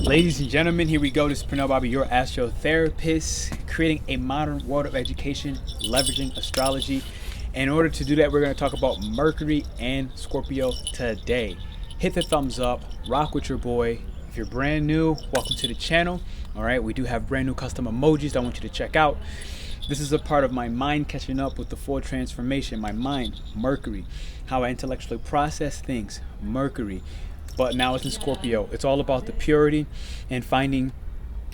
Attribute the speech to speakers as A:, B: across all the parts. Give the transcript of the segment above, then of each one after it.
A: Ladies and gentlemen, here we go. This is Pernell, your astrotherapist, creating a modern world of education, leveraging astrology. In order to do that, we're going to talk about Mercury and Scorpio today. Hit the thumbs up, rock with your boy. If you're brand new, welcome to the channel. All right, we do have brand new custom emojis that I want you to check out. This is a part of my mind catching up with the full transformation. My mind, Mercury, how I intellectually process things, Mercury. But now it's in Scorpio. It's all about the purity and finding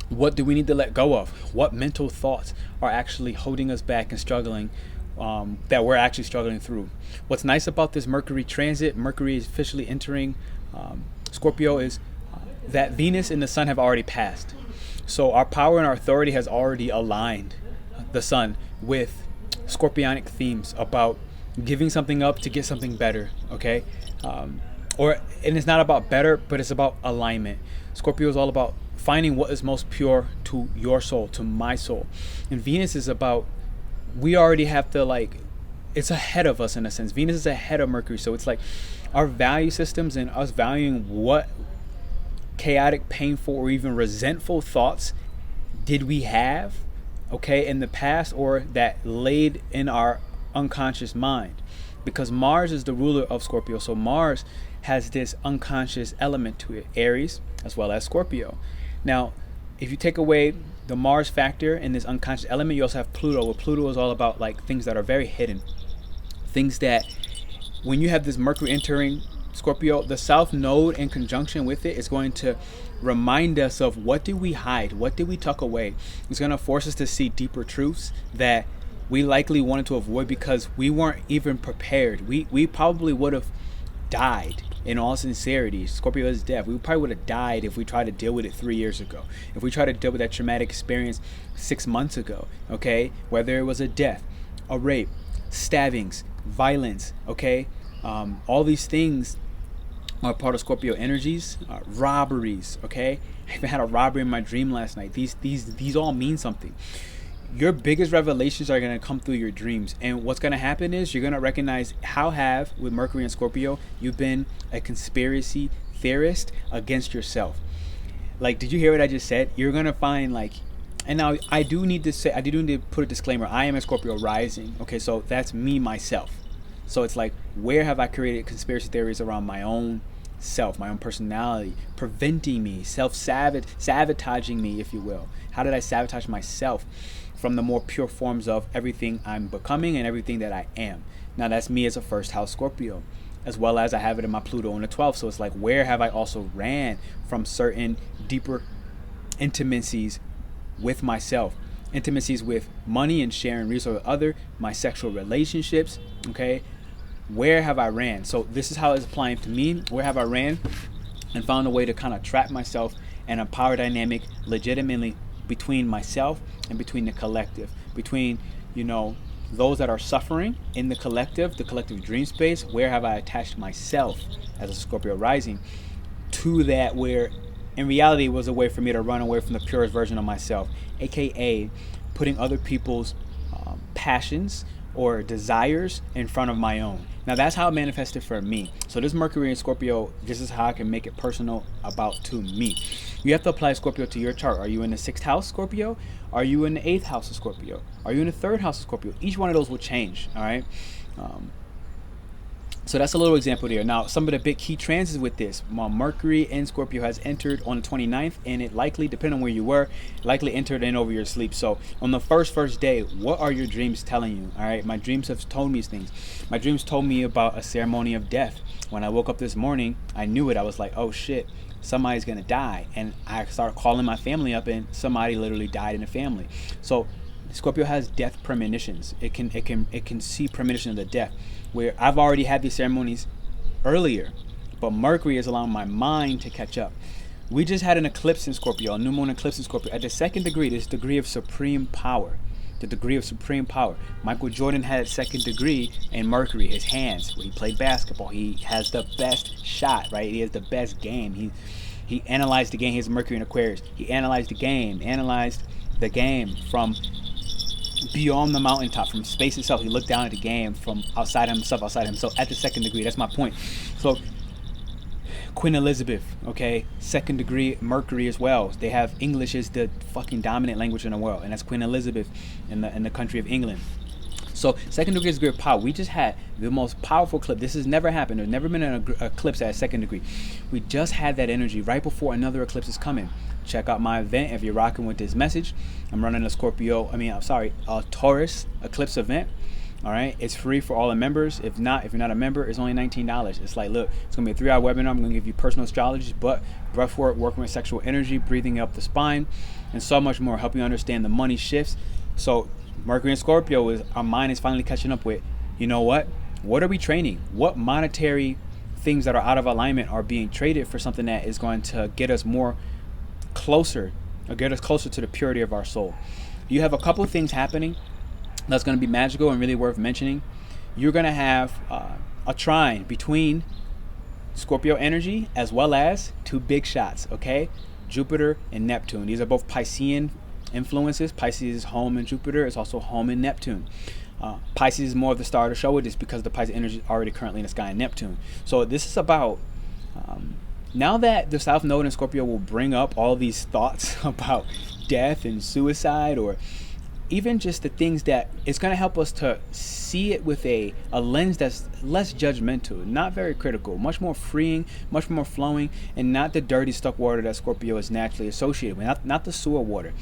A: what do we need to let go of? What mental thoughts are actually holding us back and struggling, that we're actually struggling through. What's nice about this Mercury transit, Mercury is officially entering Scorpio, is that Venus and the Sun have already passed. So our power and our authority has already aligned the Sun with Scorpionic themes about giving something up to get something better, okay? And it's not about better, but it's about alignment. Scorpio is all about finding what is most pure to your soul, to my soul. And Venus is about, we already have to it's ahead of us in a sense. Venus is ahead of Mercury. So it's like our value systems and us valuing what chaotic, painful, or even resentful thoughts did we have, okay, in the past, or that laid in our unconscious mind. Because Mars is the ruler of Scorpio. So Mars has this unconscious element to it, Aries as well as Scorpio. Now, if you take away the Mars factor in this unconscious element, you also have Pluto, where Pluto is all about things that are very hidden. Things that when you have this Mercury entering Scorpio, the South Node in conjunction with it is going to remind us of what did we hide, what did we tuck away. It's going to force us to see deeper truths that we likely wanted to avoid because we weren't even prepared. We probably would have died, in all sincerity. Scorpio is death. We probably would have died if we tried to deal with it 3 years ago. If we tried to deal with that traumatic experience 6 months ago, okay? Whether it was a death, a rape, stabbings, violence, okay? All these things are part of Scorpio energies. Robberies, okay? I even had a robbery in my dream last night. These all mean something. Your biggest revelations are going to come through your dreams. And what's going to happen is you're going to recognize with Mercury and Scorpio, you've been a conspiracy theorist against yourself. Did you hear what I just said? You're going to find and now I do need to put a disclaimer. I am a Scorpio rising. Okay, so that's me, myself. So it's where have I created conspiracy theories around my own self, my own personality, preventing me, sabotaging me, if you will? How did I sabotage myself from the more pure forms of everything I'm becoming and everything that I am? Now that's me as a first house Scorpio, as well as I have it in my Pluto in the 12th. So it's where have I also ran from certain deeper intimacies with myself, intimacies with money and sharing resources with others, my sexual relationships, okay? Where have I ran? So this is how it's applying to me. Where have I ran and found a way to kind of trap myself in a power dynamic legitimately between myself and between the collective, between those that are suffering in the collective dream space. Where have I attached myself as a Scorpio rising to that, where in reality it was a way for me to run away from the purest version of myself, aka putting other people's passions or desires in front of my own. Now that's how it manifested for me. So this Mercury in Scorpio, this is how I can make it personal to me. You have to apply Scorpio to your chart. Are you in the 6th house Scorpio? Are you in the 8th house of Scorpio? Are you in the 3rd house of Scorpio? Each one of those will change, all right? So that's a little example there. Now, some of the big key transits with this. Mercury in Scorpio has entered on the 29th, and it likely, depending on where you were, likely entered in over your sleep. So on the first day, what are your dreams telling you? All right, my dreams have told me these things. My dreams told me about a ceremony of death. When I woke up this morning, I knew it. I was like, oh shit, somebody's gonna die. And I started calling my family up, and somebody literally died in the family. So Scorpio has death premonitions. It can see premonition of the death, where I've already had these ceremonies earlier, but Mercury is allowing my mind to catch up. We just had an eclipse in Scorpio, a new moon eclipse in Scorpio. At the 2nd degree, this degree of supreme power. The degree of supreme power. Michael Jordan had a 2nd degree in Mercury, his hands. When he played basketball, he has the best shot, right? He has the best game. He analyzed the game. He has Mercury in Aquarius. He analyzed the game from beyond the mountaintop, from space itself. He looked down at the game from outside himself at the 2nd degree. That's my point. So Queen Elizabeth, okay, 2nd degree Mercury as well. They have English is the fucking dominant language in the world, and that's Queen Elizabeth in the country of England. So 2nd degree is great power. We just had the most powerful eclipse. This has never happened. There's never been an eclipse at 2nd degree. We just had that energy right before another eclipse is coming. Check out my event if you're rocking with this message. I'm running a Taurus eclipse event. All right, it's free for all the members. If you're not a member, it's only $19. It's like, look, it's gonna be a 3-hour webinar. I'm gonna give you personal astrology, but breath work, working with sexual energy, breathing up the spine, and so much more. Help you understand the money shifts. So Mercury in Scorpio is our mind is finally catching up with, you know what? What are we training? What monetary things that are out of alignment are being traded for something that is going to get us closer to the purity of our soul? You have a couple of things happening that's going to be magical and really worth mentioning. You're going to have a trine between Scorpio energy as well as 2 big shots, okay? Jupiter and Neptune. These are both Piscean influences. Pisces is home in Jupiter. It's also home in Neptune. Pisces is more of the star of the show with this because the Pisces energy is already currently in the sky in Neptune. So this is about now that the South Node in Scorpio will bring up all these thoughts about death and suicide, or even just the things that it's going to help us to see it with a lens that's less judgmental, not very critical, much more freeing, much more flowing, and not the dirty stuck water that Scorpio is naturally associated with, not the sewer water.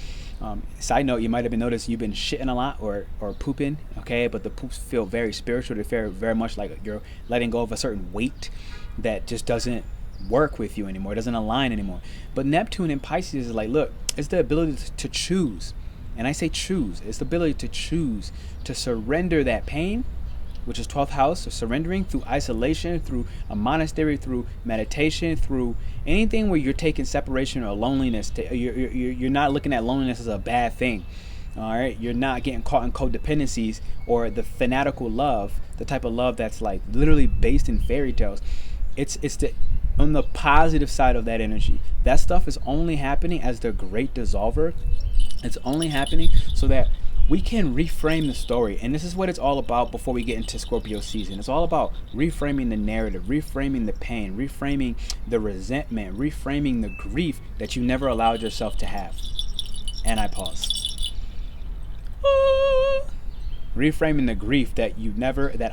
A: Side note, you might have been noticed you've been shitting a lot or pooping, okay, but the poops feel very spiritual. They feel very much like you're letting go of a certain weight that just doesn't work with you anymore, doesn't align anymore. But Neptune in Pisces is like, look, it's the ability to choose. And I say choose. It's the ability to choose to surrender that pain, which is 12th house, of surrendering through isolation, through a monastery, through meditation, through anything where you're taking separation or loneliness. You're not looking at loneliness as a bad thing. All right, you're not getting caught in codependencies or the fanatical love, the type of love that's like literally based in fairy tales. It's on the positive side of that energy. That stuff is only happening as the great dissolver. It's only happening so that we can reframe the story. And this is what it's all about before we get into Scorpio season. It's all about reframing the narrative, reframing the pain, reframing the resentment, reframing the grief that you never allowed yourself to have. And I pause. Reframing the grief that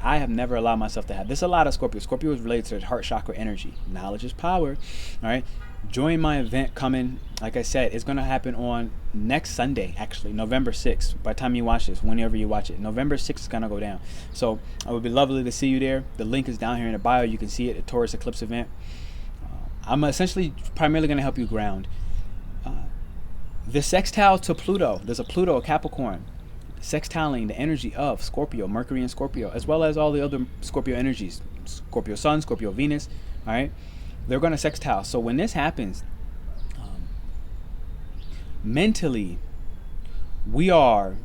A: I have never allowed myself to have. There's a lot of Scorpio. Scorpio is related to the heart chakra energy. Knowledge is power. All right. Join my event coming. Like I said, it's going to happen on next Sunday, actually, November 6th. By the time you watch this, whenever you watch it, November 6th is going to go down. So it would be lovely to see you there. The link is down here in the bio. You can see it, the Taurus Eclipse event. I'm essentially primarily going to help you ground. The sextile to Pluto, there's a Pluto, a Capricorn, sextiling the energy of Scorpio, Mercury in Scorpio, as well as all the other Scorpio energies, Scorpio Sun, Scorpio Venus, all right? They're going to sextile. So when this happens, mentally, we are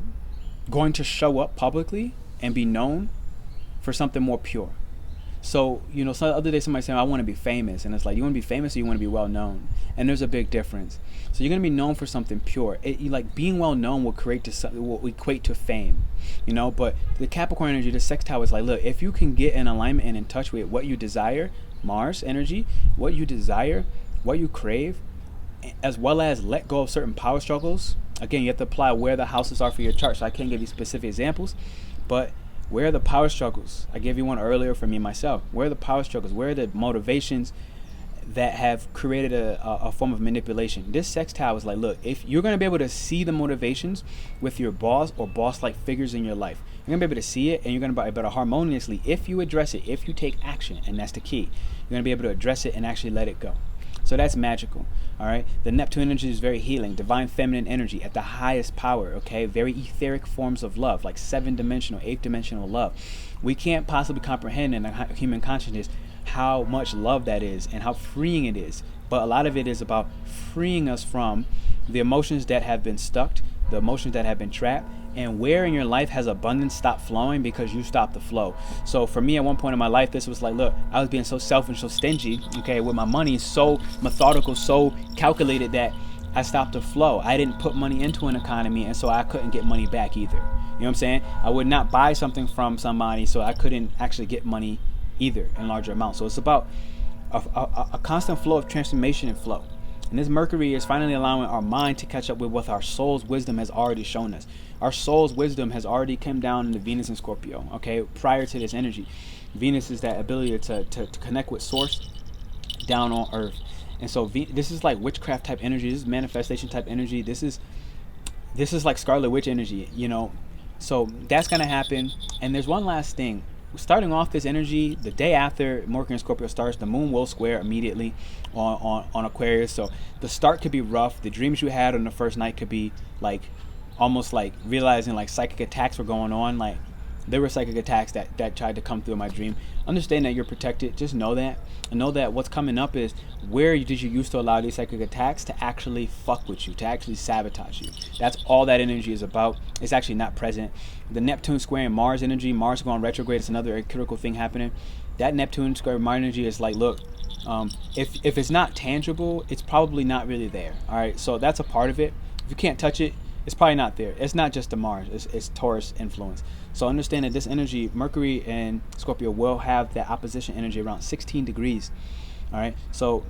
A: going to show up publicly and be known for something more pure. So, you know, the other day somebody said, I want to be famous. And it's like, you want to be famous or you want to be well known? And there's a big difference. So you're going to be known for something pure. Like being well known will equate to fame, you know, but the Capricorn energy, the sextile is like, look, if you can get in alignment and in touch with what you desire, Mars energy, what you desire, what you crave, as well as let go of certain power struggles. Again, you have to apply where the houses are for your chart. So I can't give you specific examples, but where are the power struggles? I gave you one earlier for me myself. Where are the power struggles? Where are the motivations that have created a form of manipulation? This sextile is like, look, if you're going to be able to see the motivations with your boss or boss-like figures in your life, you're going to be able to see it, and you're going to be able to harmoniously, if you address it, if you take action, and that's the key, you're going to be able to address it and actually let it go. So that's magical, all right? The Neptune energy is very healing, divine feminine energy at the highest power, okay? Very etheric forms of love, like 7-dimensional, 8-dimensional love. We can't possibly comprehend in a human consciousness how much love that is and how freeing it is. But a lot of it is about freeing us from the emotions that have been stuck, the emotions that have been trapped, and where in your life has abundance stopped flowing because you stopped the flow. So for me, at one point in my life, this was like, look, I was being so selfish, so stingy, okay, with my money, so methodical, so calculated that I stopped the flow. I didn't put money into an economy, and so I couldn't get money back either. You know what I'm saying? I would not buy something from somebody, so I couldn't actually get money either in larger amounts. So it's about a constant flow of transformation and flow. And this Mercury is finally allowing our mind to catch up with what our soul's wisdom has already shown us. Our soul's wisdom has already come down into Venus in Scorpio, okay, prior to this energy. Venus is that ability to connect with source down on earth. And so this is like witchcraft type energy. This is manifestation type energy. This is like Scarlet Witch energy, you know. So that's going to happen. And there's one last thing. Starting off this energy, the day after Mercury in Scorpio starts, the moon will square immediately on Aquarius. So the start could be rough. The dreams you had on the first night could be like almost like realizing like psychic attacks were going on. Like there were psychic attacks that tried to come through my dream. Understand that you're protected. Just know that. And know that what's coming up is where did you used to allow these psychic attacks to actually fuck with you, to actually sabotage you. That's all that energy is about. It's actually not present. The Neptune squaring Mars energy, Mars going retrograde, it's another critical thing happening. That Neptune square Mars energy is like, look, if it's not tangible, it's probably not really there. All right, so that's a part of it. If you can't touch it, it's probably not there. It's not just the Mars, it's Taurus influence. So understand that this energy, Mercury and Scorpio, will have that opposition energy around 16 degrees. All right, so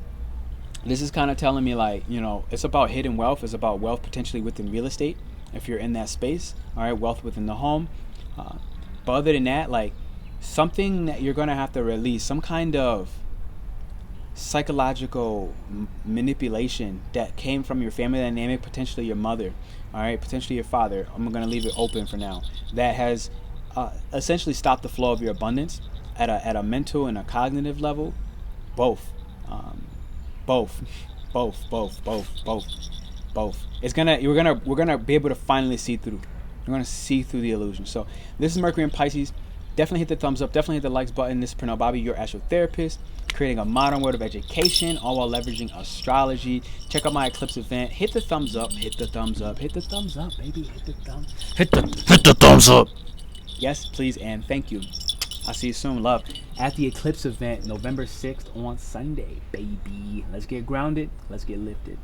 A: this is kind of telling me like, you know, it's about hidden wealth. It's about wealth potentially within real estate if you're in that space. All right, wealth within the home. But other than that, like something that you're going to have to release, some kind of psychological manipulation that came from your family dynamic, potentially your mother, all right, potentially your father. I'm going to leave it open for now. That has essentially stopped the flow of your abundance at a mental and a cognitive level. Both. It's gonna we're gonna be able to finally see through. We're gonna see through the illusion. So this is Mercury in Pisces. Definitely hit the thumbs up. Definitely hit the likes button. This is Pernell Bobby, your astrotherapist, creating a modern world of education, all while leveraging astrology. Check out my Eclipse event. Hit the thumbs up. Hit the thumbs up. Hit the thumbs up, baby. Hit the thumbs up. Yes, please, and thank you. I'll see you soon, love. At the Eclipse event, November 6th on Sunday, baby. Let's get grounded. Let's get lifted.